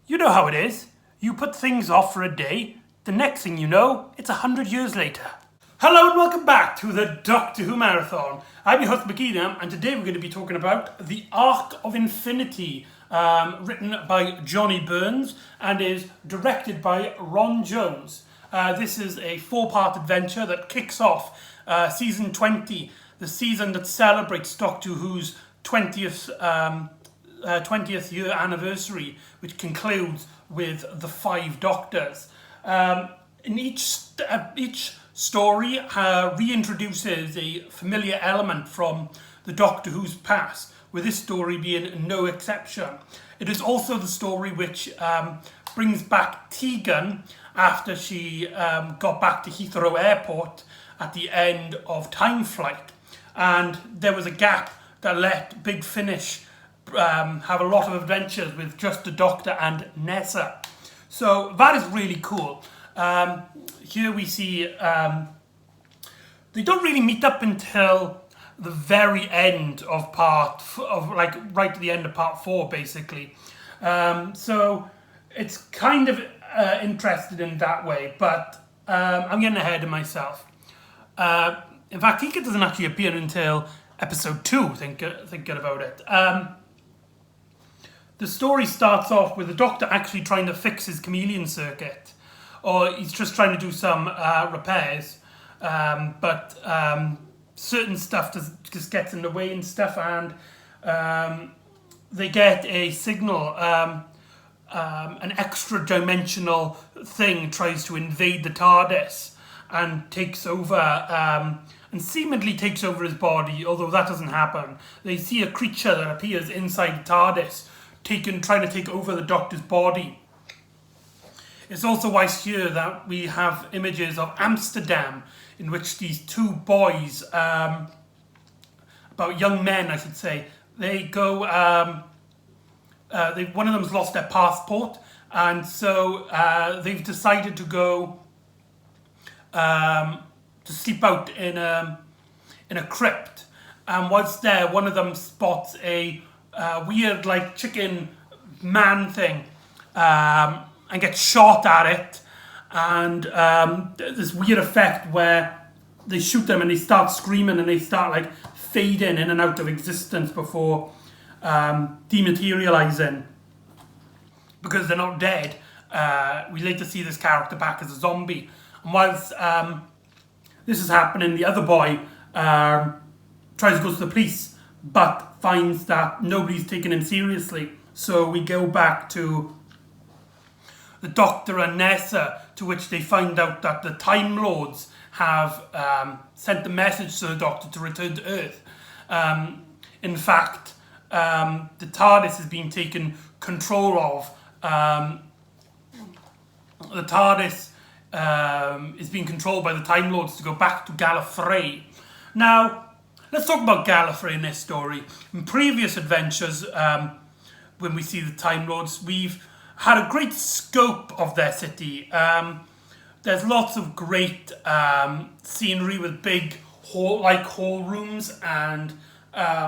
You know how it is. You put things off for a day, the next thing you know, it's 100 years later. Hello and welcome back to the Doctor Who Marathon. I'm your host McEdam, and today we're going to be talking about The Arc of Infinity, written by Johnny Burns and is directed by Ron Jones. This is a 4-part adventure that kicks off season 20, the season that celebrates Doctor Who's 20th year anniversary, which concludes with the 5 Doctors. In each story reintroduces a familiar element from the Doctor Who's past, with this story being no exception. It is also the story which brings back Tegan after she got back to Heathrow Airport at the end of Time Flight. And there was a gap that let Big Finish have a lot of adventures with just the Doctor and Nessa. So that is really cool. Here we see they don't really meet up until the very end of right at the end of part 4, basically. So it's kind of interested in that way, but I'm getting ahead of myself. In fact, Tika doesn't actually appear until episode 2, thinking about it. The story starts off with the Doctor actually trying to fix his chameleon circuit, or he's just trying to do some repairs, but certain stuff just gets in the way and stuff, and they get a signal. An extra dimensional thing tries to invade the TARDIS and takes over, and seemingly takes over his body, although that doesn't happen. They see a creature that appears inside the TARDIS, trying to take over the Doctor's body. It's also wise here that we have images of Amsterdam, in which these 2 boys, about young men, I should say, they go. One of them's lost their passport, and so they've decided to go to sleep out in a crypt. And whilst there, one of them spots a weird, like, chicken man thing, and gets shot at it, and this weird effect where they shoot them and they start screaming and they start like fading in and out of existence before dematerializing because they're not dead. We later see this character back as a zombie, and whilst this is happening, the other boy tries to go to the police but finds that nobody's taking him seriously. So we go back to the Doctor and Nessa, to which they find out that the Time Lords have sent a message to the Doctor to return to Earth. In fact, the TARDIS is being taken control of. The TARDIS is being controlled by the Time Lords to go back to Gallifrey. Now, let's talk about Gallifrey in this story. In previous adventures, when we see the Time Lords, we've had a great scope of their city. There's lots of great scenery with big hall rooms, and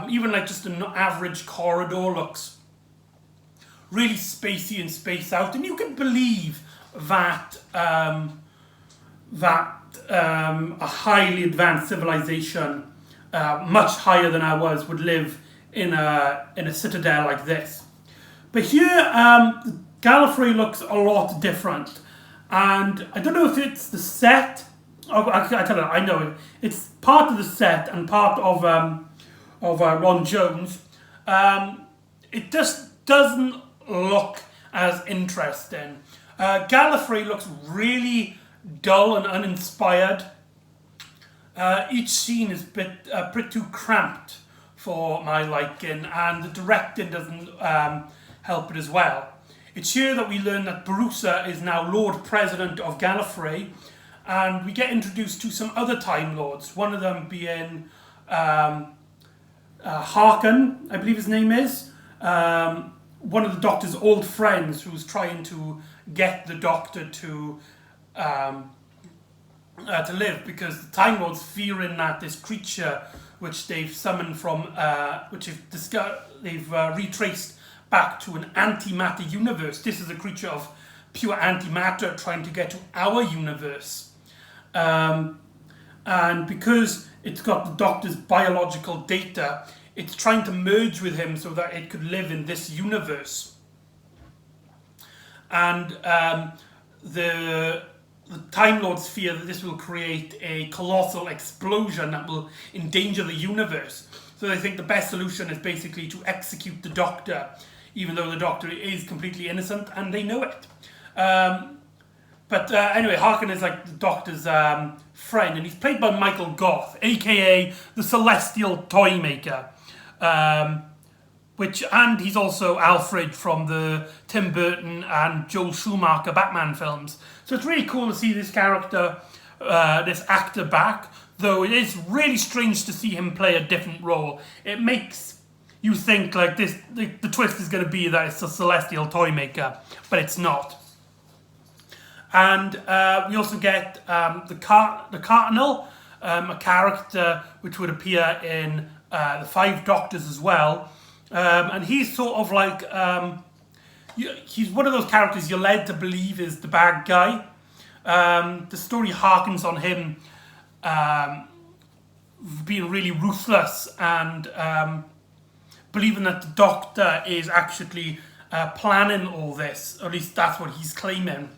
even like just an average corridor looks really spacey and spaced out, and you can believe that a highly advanced civilization, much higher than ours, would live in a citadel like this. But here, Gallifrey looks a lot different, and I don't know if it's the set. I tell you, I know it. It's part of the set and part of Ron Jones. It just doesn't look as interesting. Gallifrey looks really dull and uninspired. Each scene is a bit too cramped for my liking, and the directing doesn't help it as well. It's here that we learn that Barusa is now Lord President of Gallifrey, and we get introduced to some other Time Lords, one of them being Harkin, I believe his name is, one of the Doctor's old friends who's trying to get the Doctor to live, because the Time Lords, fearing that this creature which they've summoned from, which they've retraced back to an antimatter universe. This is a creature of pure antimatter trying to get to our universe. And because it's got the Doctor's biological data, it's trying to merge with him so that it could live in this universe. And the Time Lords fear that this will create a colossal explosion that will endanger the universe. So they think the best solution is basically to execute the Doctor, even though the Doctor is completely innocent and they know it. But anyway, Harkin is like the Doctor's friend, and he's played by Michael Gough, aka the Celestial Toymaker. And he's also Alfred from the Tim Burton and Joel Schumacher Batman films. So it's really cool to see this character, this actor back, though it is really strange to see him play a different role. It makes you think like this, the twist is going to be that it's a Celestial Toymaker, but it's not. And we also get the Cardinal, a character which would appear in the Five Doctors as well. And he's sort of like, he's one of those characters you're led to believe is the bad guy. The story harkens on him being really ruthless and believing that the Doctor is actually planning all this, or at least that's what he's claiming.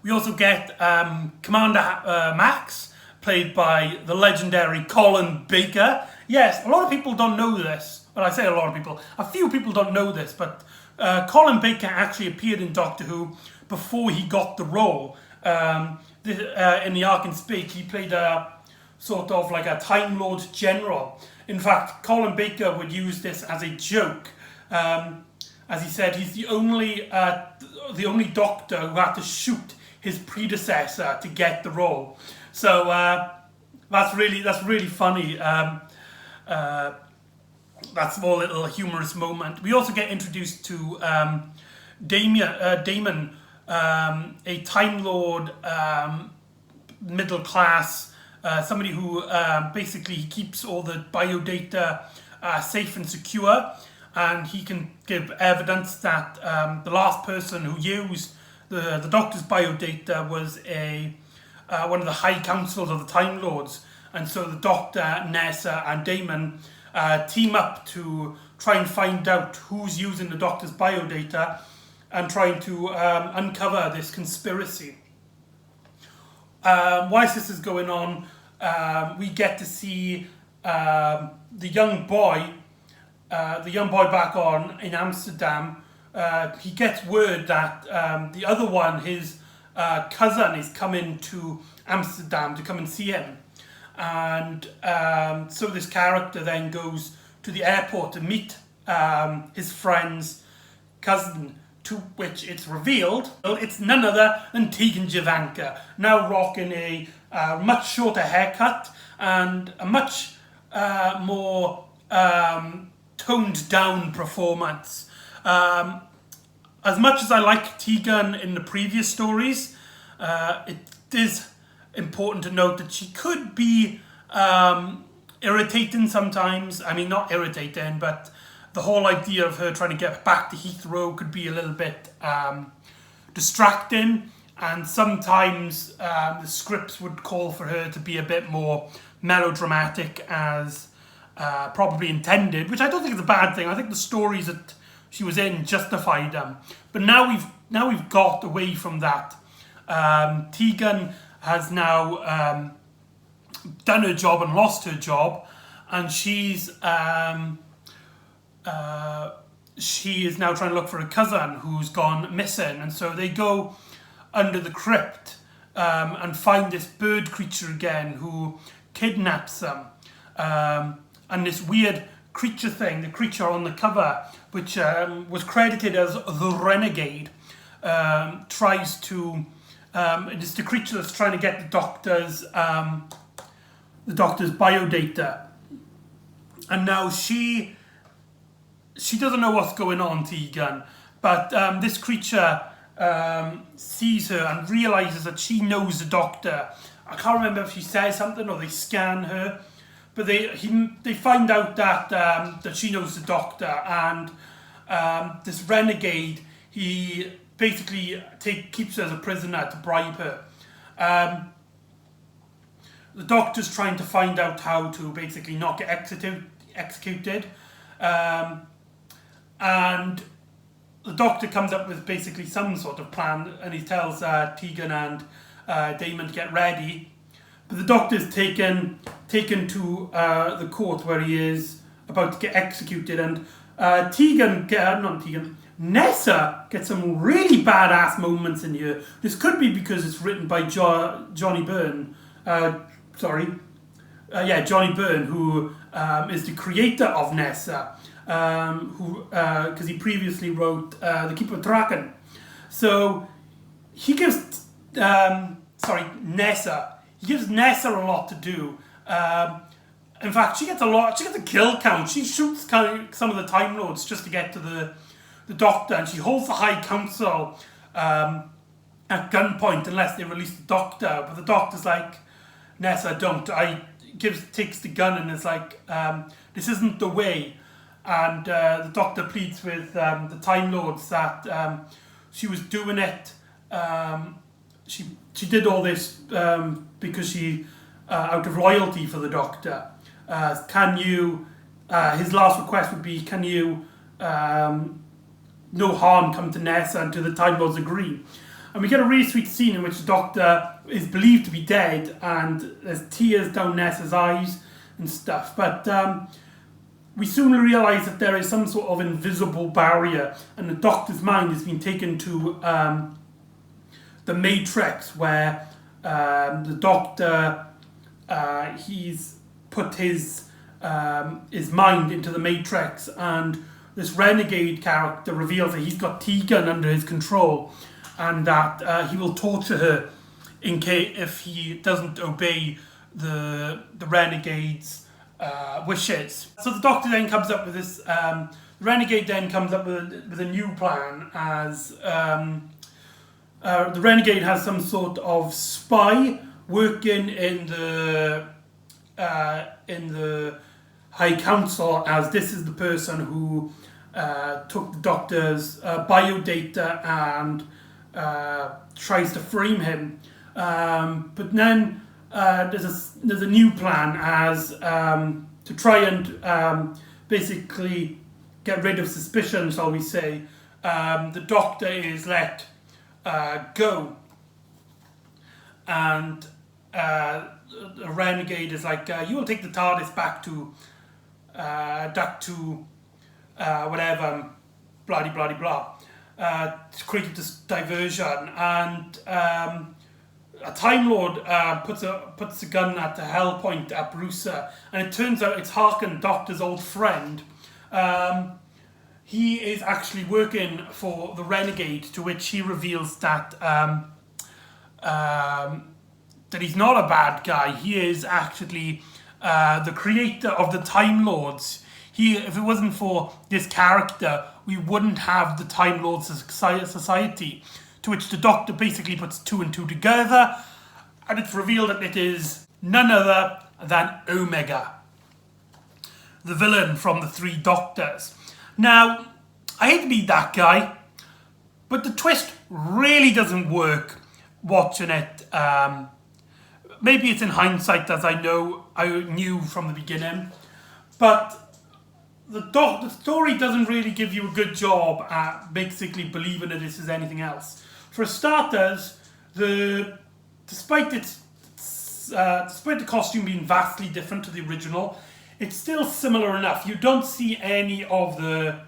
We also get Commander Max, played by the legendary Colin Baker. Yes, a lot of people don't know this. Well, I say a lot of people. A few people don't know this, but Colin Baker actually appeared in Doctor Who before he got the role. In the Ark in Space, he played a sort of like a Time Lord general. In fact, Colin Baker would use this as a joke. As he said, he's the only Doctor who had to shoot his predecessor to get the role. So that's really funny. That's a small little humorous moment. We also get introduced to Damon, a Time Lord, middle class, somebody who basically keeps all the biodata safe and secure, and he can give evidence that the last person who used the Doctor's biodata was one of the High Councils of the Time Lords. And so the Doctor, Nessa and Damon team up to try and find out who's using the Doctor's biodata and trying to uncover this conspiracy. Whilst this is going on, we get to see the young boy back in Amsterdam. He gets word that the other one, his cousin, is coming to Amsterdam to come and see him. And so this character then goes to the airport to meet his friend's cousin, to which it's revealed it's none other than Tegan Javanka, now rocking a much shorter haircut and a much more toned down performance. As much as I like Tegan in the previous stories, it is important to note that she could be irritating sometimes. I mean, not irritating, but the whole idea of her trying to get back to Heathrow could be a little bit distracting, and sometimes the scripts would call for her to be a bit more melodramatic, as probably intended, which I don't think is a bad thing. I think the stories that she was in justified them. But now we've got away from that. Tegan has now done her job and lost her job, and she is now trying to look for a cousin who's gone missing. And so they go under the crypt and find this bird creature again who kidnaps them. And this weird creature thing, the creature on the cover, which was credited as the Renegade, tries to... it's the creature that's trying to get the Doctor's biodata. And now she doesn't know what's going on, Tegan, but this creature sees her and realises that she knows the Doctor. I can't remember if she says something or they scan her, but they find out that that she knows the Doctor, and this renegade, he basically keeps her as a prisoner to bribe her. The Doctor's trying to find out how to basically not get executed, and the Doctor comes up with basically some sort of plan, and he tells Tegan and Damon to get ready. But the Doctor's taken to the court where he is about to get executed, and Nessa gets some really badass moments in here. This could be because it's written by Johnny Byrne. Johnny Byrne, who is the creator of Nessa, because he previously wrote The Keeper of Draken. So he gives Nessa. He gives Nessa a lot to do. In fact, she gets a kill count. She shoots some of the Time Lords just to get to the Doctor, and she holds the High Council at gunpoint unless they release the Doctor. But the Doctor's like, Nessa, don't. Takes the gun and is like, this isn't the way. And the Doctor pleads with the Time Lords that she was doing it. She did all this because she, out of loyalty for the Doctor. His last request would be, can you, no harm come to Nessa, and to the Time Lords agree. And we get a really sweet scene in which the Doctor is believed to be dead, and there's tears down Nessa's eyes and stuff. But we soon realise that there is some sort of invisible barrier, and the Doctor's mind has been taken to the Matrix, where the Doctor he's put his mind into the Matrix, and this renegade character reveals that he's got Tegan under his control, and that he will torture her if he doesn't obey the renegade's wishes. So the Doctor then comes up with this. The renegade then comes up with a new plan, as the renegade has some sort of spy working in the High Council, as this is the person who took the Doctor's biodata and tries to frame him. But then there's a new plan, as to try and basically get rid of suspicion, shall we say. The Doctor is let go, and the renegade is like, you will take the TARDIS back to whatever, blah blah blah blah, to create this diversion, and a Time Lord puts a gun at the Hell Point at Brusa, and it turns out it's Harkin, Doctor's old friend. He is actually working for the renegade, to which he reveals that that he's not a bad guy. He is actually the creator of the Time Lords. If it wasn't for this character, we wouldn't have the Time Lords society. To which the Doctor basically puts two and two together, and it's revealed that it is none other than Omega, the villain from the Three Doctors. Now, I hate to be that guy, but the twist really doesn't work watching it. Maybe it's in hindsight, as I knew from the beginning, but the story doesn't really give you a good job at basically believing that this is anything else. For starters, despite the costume being vastly different to the original, it's still similar enough. You don't see any of the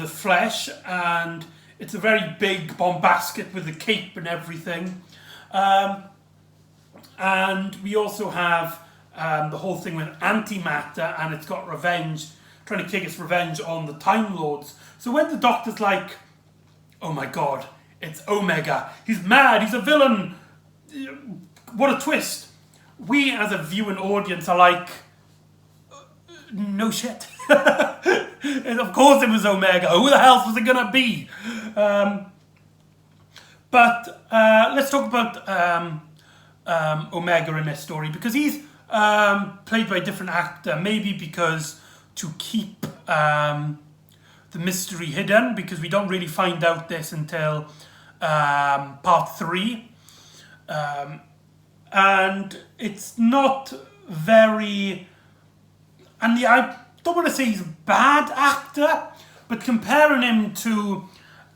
flesh, and it's a very big bombasket with the cape and everything. And we also have the whole thing with antimatter, and it's got revenge, trying to take its revenge on the Time Lords. So when the Doctor's like, oh my god, it's Omega, he's mad, he's a villain, what a twist, we as a viewing audience are like, no shit. And of course it was Omega. Who the hell was it gonna be? But let's talk about Omega in this story, because he's played by a different actor, maybe because to keep the mystery hidden, because we don't really find out this until part 3. And it's not very... And I don't want to say he's a bad actor, but comparing him to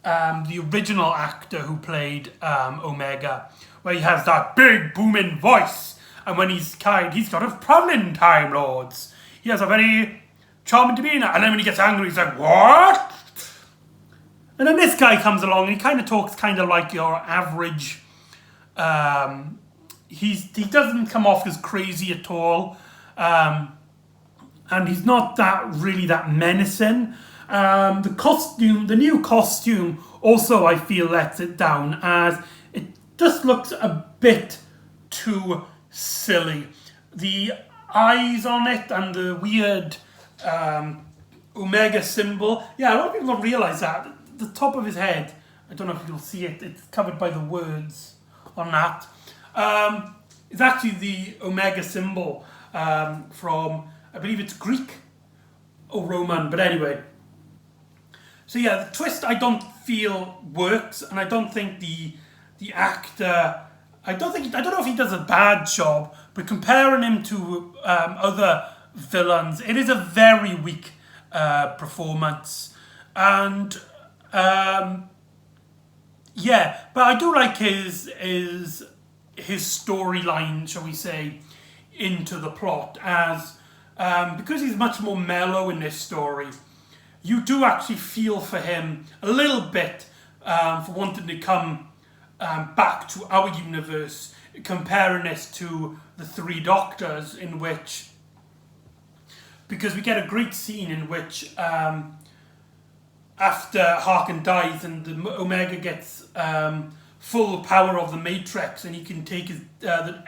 the original actor who played Omega, where he has that big booming voice, and when he's kind, he's got a problem, Time Lords. He has a very charming demeanor, and then when he gets angry, he's like, what? And then this guy comes along, and he kind of talks kind of like your average... he doesn't come off as crazy at all, and he's not really that menacing. The new costume, also I feel lets it down, as it just looks a bit too silly. The eyes on it and the weird Omega symbol. Yeah, a lot of people don't realise that. The top of his head, I don't know if you'll see it, it's covered by the words on that. It's actually the Omega symbol from, I believe it's Greek or Roman, but anyway. So yeah, the twist I don't feel works, and I don't think the actor, I don't know if he does a bad job, but comparing him to other villains, it is a very weak performance. And yeah, but I do like his storyline, shall we say, into the plot, as because he's much more mellow in this story, you do actually feel for him a little bit for wanting to come back to our universe, comparing this to the Three Doctors, in which, because we get a great scene in which after Harkin dies and the Omega gets full power of the Matrix, and he can take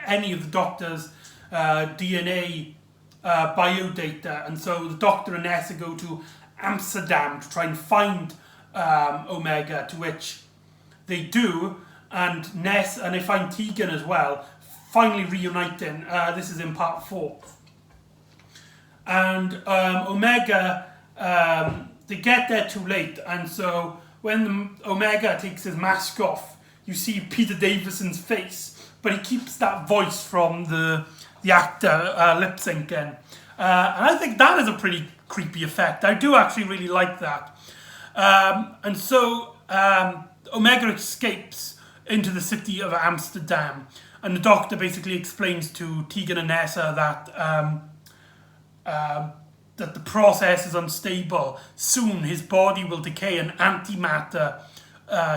any of the Doctor's DNA biodata, and so the Doctor and Nessa go to Amsterdam to try and find Omega, to which they do, and Ness, and they find Tegan as well, finally reuniting. This is in part 4. And Omega, they get there too late, and so when Omega takes his mask off, you see Peter Davison's face, but he keeps that voice from the actor lip syncing. And I think that is a pretty creepy effect. I do actually really like that. And so Omega escapes into the city of Amsterdam, and the Doctor basically explains to Tegan and Nessa that the process is unstable. Soon his body will decay and antimatter.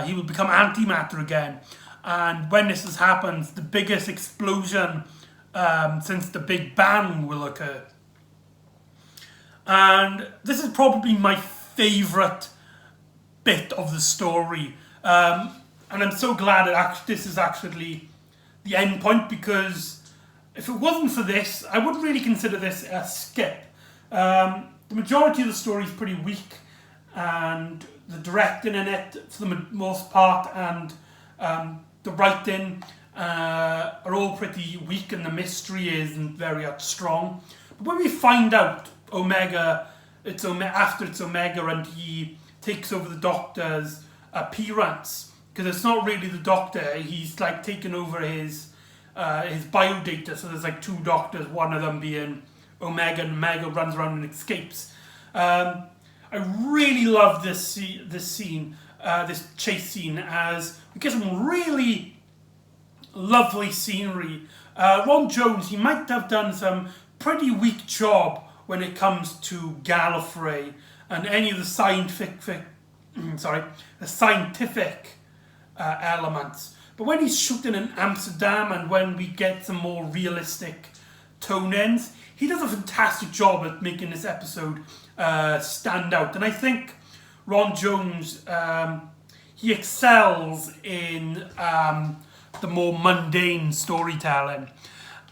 He will become antimatter again. And when this happens, the biggest explosion since the Big Bang will occur. And this is probably my favourite bit of the story. And I'm so glad that this is actually the end point, because if it wasn't for this, I would really consider this a skip. The majority of the story is pretty weak, and the directing in it, for the most part, and the writing are all pretty weak, and the mystery isn't very strong. But when we find out Omega, after it's Omega, and he takes over the Doctor's appearance, because it's not really the Doctor, he's like taken over his biodata. So there's like 2 Doctors, one of them being Omega, and Omega runs around and escapes. I really love this scene, this chase scene, as we get some really lovely scenery. Ron Jones, he might have done some pretty weak job when it comes to Gallifrey and any of the scientific elements. But when he's shooting in Amsterdam, and when we get some more realistic tone ends, he does a fantastic job at making this episode stand out. And I think Ron Jones, he excels in the more mundane storytelling.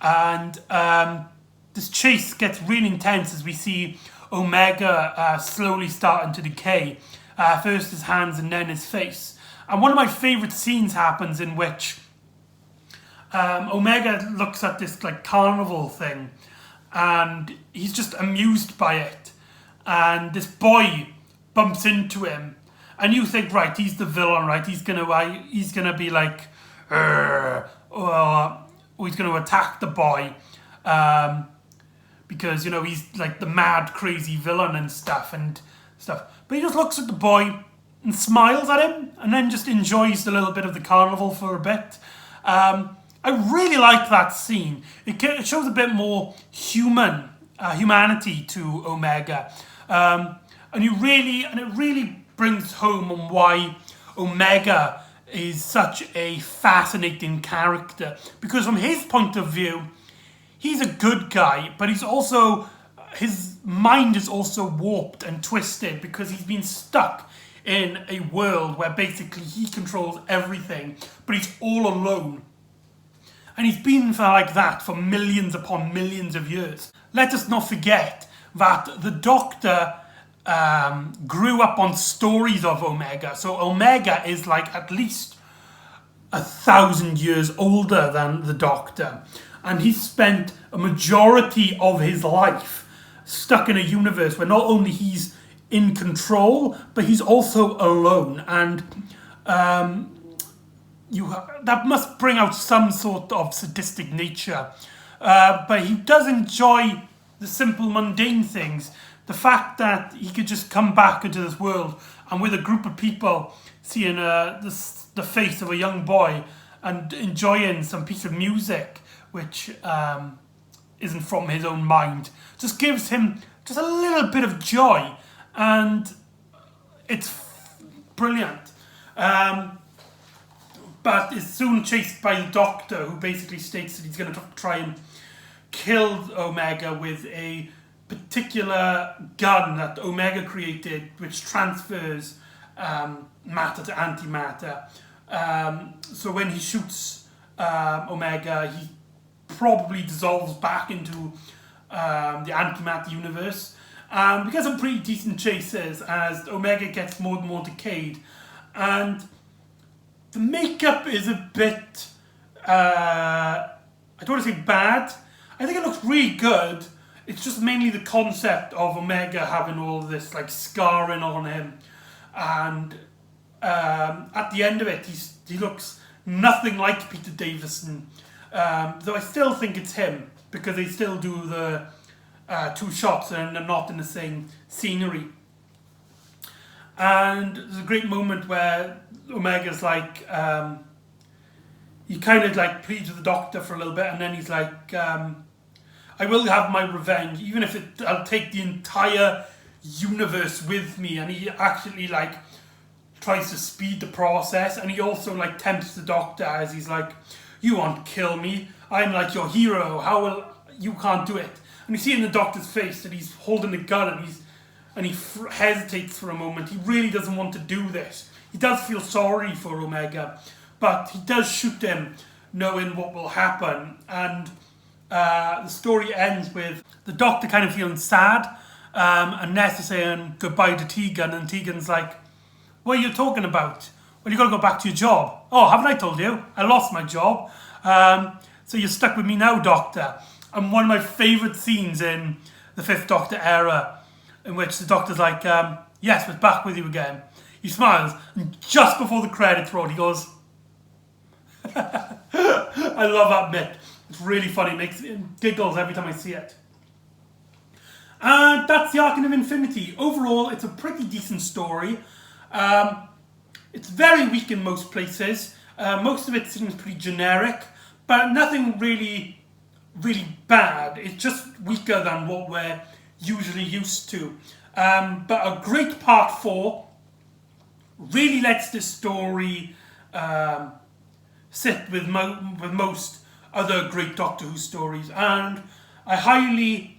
And this chase gets really intense as we see Omega slowly starting to decay. First his hands and then his face. And one of my favourite scenes happens, in which Omega looks at this like carnival thing, and he's just amused by it. And this boy bumps into him, and you think, right, he's the villain, right? He's gonna be like, or he's gonna attack the boy, because he's like the mad, crazy villain and stuff. But he just looks at the boy and smiles at him, and then just enjoys the little bit of the carnival for a bit. I really like that scene. It shows a bit more humanity to Omega, and it really brings home on why Omega is such a fascinating character. Because from his point of view, he's a good guy, but his mind is also warped and twisted because he's been stuck in a world where basically he controls everything, but he's all alone. And he's been like that for millions upon millions of years. Let us not forget that the Doctor grew up on stories of Omega. So Omega is like at least 1,000 years older than the Doctor. And he spent a majority of his life stuck in a universe where not only he's in control, but he's also alone. And that must bring out some sort of sadistic nature. But he does enjoy the simple, mundane things. The fact that he could just come back into this world and with a group of people seeing the face of a young boy and enjoying some piece of music which isn't from his own mind, just gives him just a little bit of joy, and it's brilliant. But is soon chased by the Doctor, who basically states that he's going to try and kill Omega with a particular gun that Omega created, which transfers matter to antimatter. So when he shoots Omega, he probably dissolves back into the antimatter universe. We get some pretty decent chases as Omega gets more and more decayed, and the makeup is a bit, I don't want to say bad. I think it looks really good. It's just mainly the concept of Omega having all this like scarring on him, and at the end of it, he looks nothing like Peter Davison. Though I still think it's him because they still do the two shots and they're not in the same scenery. And there's a great moment where Omega's like, he kind of like pleads with the Doctor for a little bit, and then he's like, I will have my revenge, even if I'll take the entire universe with me. And he actually like tries to speed the process, and he also like tempts the Doctor as he's like, you won't kill me, I'm like your hero, you can't do it. And you see in the Doctor's face that he's holding the gun, and he hesitates for a moment. He really doesn't want to do this. He does feel sorry for Omega, but he does shoot him knowing what will happen. And the story ends with the Doctor kind of feeling sad, and Nesta saying goodbye to Tegan, and Tegan's like, what are you talking about? Well, you got to go back to your job. Oh, haven't I told you? I lost my job. So you're stuck with me now, Doctor. And one of my favourite scenes in the Fifth Doctor era, in which the Doctor's like, yes, we're back with you again. He smiles, and just before the credits roll, he goes, I love that bit. It's really funny. It makes me giggles every time I see it. And that's the Arcane of Infinity. Overall, it's a pretty decent story. It's very weak in most places. Most of it seems pretty generic, but nothing really bad. It's just weaker than what we're usually used to. But a great part 4 really lets this story sit with most other great Doctor Who stories, and I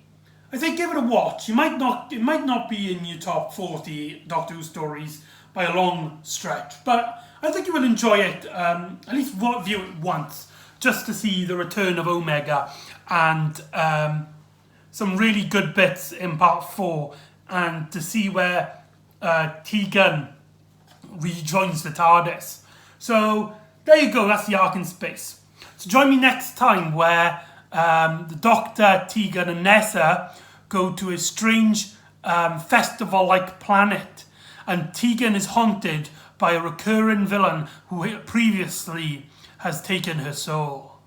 say give it a watch. It might not be in your top 40 Doctor Who stories by a long stretch, but I think you will enjoy it. At least view it once, just to see the return of Omega and some really good bits in part 4, and to see where Tegan rejoins the TARDIS. So there you go. That's the Ark in Space. So join me next time where the Doctor, Tegan and Nessa go to a strange festival-like planet, and Tegan is haunted by a recurring villain who previously has taken her soul.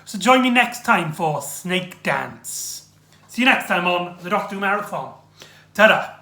So join me next time for Snake Dance. See you next time on the Doctor Who Marathon. Ta-da!